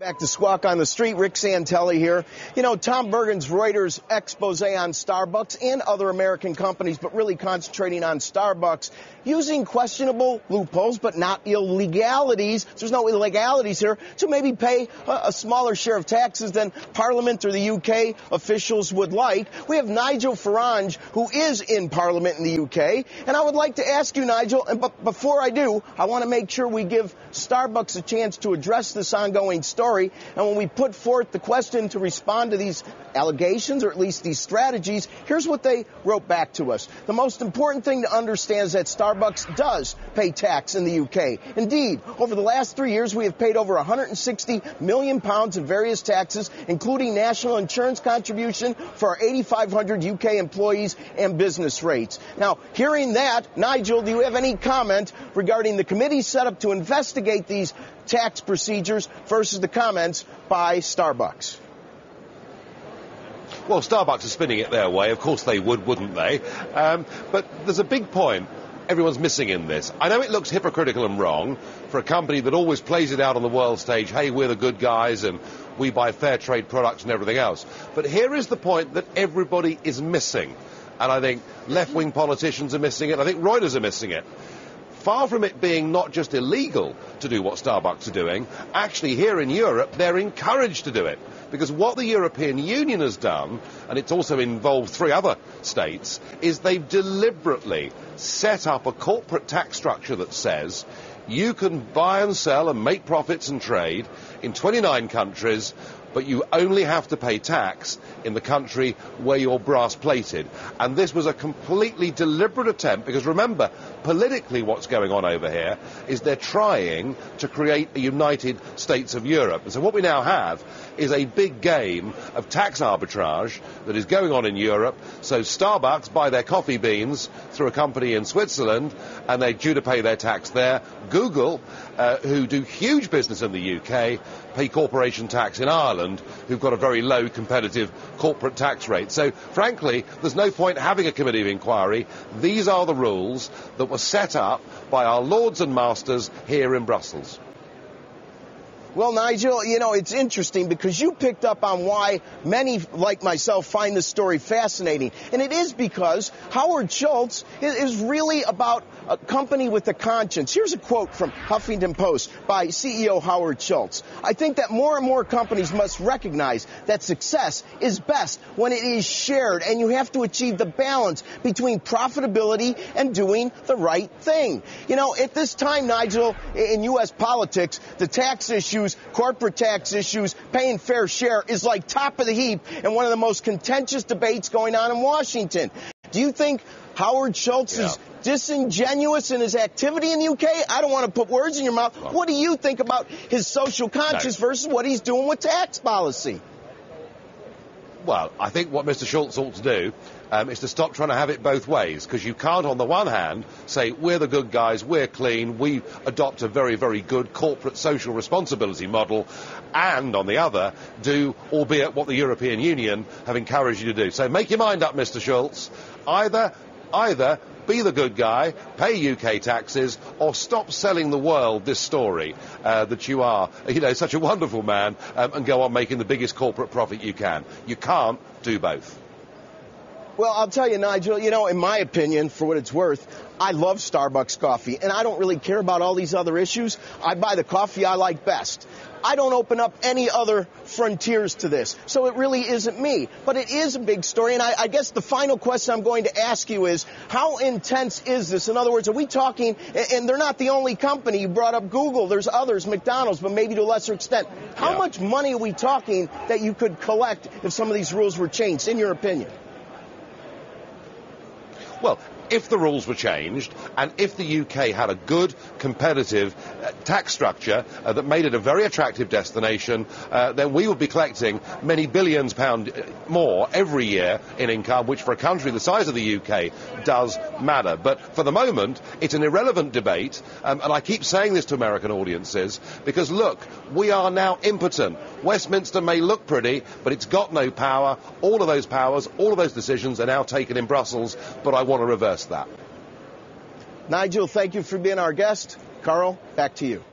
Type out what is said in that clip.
Back to Squawk on the Street, Rick Santelli here. You know, Tom Bergen's Reuters expose on Starbucks and other American companies, but really concentrating on Starbucks, using questionable loopholes, but not illegalities. There's no illegalities here, to maybe pay a smaller share of taxes than Parliament or the UK officials would like. We have Nigel Farage, who is in Parliament in the UK, and I would like to ask you, Nigel, but before I do, I want to make sure we give Starbucks a chance to address this ongoing story. And when we put forth the question to respond to these allegations, or at least these strategies, here's what they wrote back to us. The most important thing to understand is that Starbucks does pay tax in the UK. Indeed, over the last 3 years, we have paid over £160 million in various taxes, including national insurance contribution for our 8,500 UK employees and business rates. Now, hearing that, Nigel, do you have any comment regarding the committee set up to investigate these tax procedures versus the comments by Starbucks? Well, Starbucks is spinning it their way. Of course they would, wouldn't they? But there's a big point everyone's missing in this. I know it looks hypocritical and wrong for a company that always plays it out on the world stage, hey, we're the good guys and we buy fair trade products and everything else. But here is the point that everybody is missing. And I think left-wing politicians are missing it. I think Reuters are missing it. Far from it being not just illegal to do what Starbucks are doing, actually here in Europe they're encouraged to do it. Because what the European Union has done, and it's also involved 3 other states, is they've deliberately set up a corporate tax structure that says you can buy and sell and make profits and trade in 29 countries, but you only have to pay tax in the country where you're brass plated. And this was a completely deliberate attempt, because remember, politically what's going on over here is they're trying to create a United States of Europe. And so what we now have is a big game of tax arbitrage that is going on in Europe. So Starbucks buy their coffee beans through a company in Switzerland, and they're due to pay their tax there. Google, who do huge business in the UK, pay corporation tax in Ireland, who've got a very low competitive corporate tax rate. So, frankly, there's no point having a committee of inquiry. These are the rules that were set up by our lords and masters here in Brussels. Well, Nigel, you know, it's interesting because you picked up on why many, like myself, find this story fascinating. And it is because Howard Schultz is really about a company with a conscience. Here's a quote from Huffington Post by CEO Howard Schultz. I think that more and more companies must recognize that success is best when it is shared, and you have to achieve the balance between profitability and doing the right thing. You know, at this time, Nigel, in U.S. politics, the tax issues, corporate tax issues, paying fair share is like top of the heap and one of the most contentious debates going on in Washington. Do you think Howard Schultz is disingenuous in his activity in the UK? I don't want to put words in your mouth. Well, what do you think about his social conscience versus what he's doing with tax policy? Well, I think what Mr. Schultz ought to do is to stop trying to have it both ways, because you can't, on the one hand, say we're the good guys, we're clean, we adopt a very, very good corporate social responsibility model, and on the other, do, albeit what the European Union have encouraged you to do. So make your mind up, Mr. Schultz. Either be the good guy, pay UK taxes, or stop selling the world this story that you are, such a wonderful man, and go on making the biggest corporate profit you can. You can't do both. Well, I'll tell you, Nigel, in my opinion, for what it's worth, I love Starbucks coffee, and I don't really care about all these other issues. I buy the coffee I like best. I don't open up any other frontiers to this, so it really isn't me. But it is a big story, and I guess the final question I'm going to ask you is, how intense is this? In other words, are we talking, and they're not the only company, you brought up Google, there's others, McDonald's, but maybe to a lesser extent. How much money are we talking that you could collect if some of these rules were changed, in your opinion? Well, if the rules were changed, and if the UK had a good, competitive tax structure that made it a very attractive destination, then we would be collecting many billions pounds more every year in income, which for a country the size of the UK does matter. But for the moment, it's an irrelevant debate, and I keep saying this to American audiences, because look, we are now impotent. Westminster may look pretty, but it's got no power. All of those powers, all of those decisions are now taken in Brussels, but I want to reverse that. Nigel, thank you for being our guest. Carl, back to you.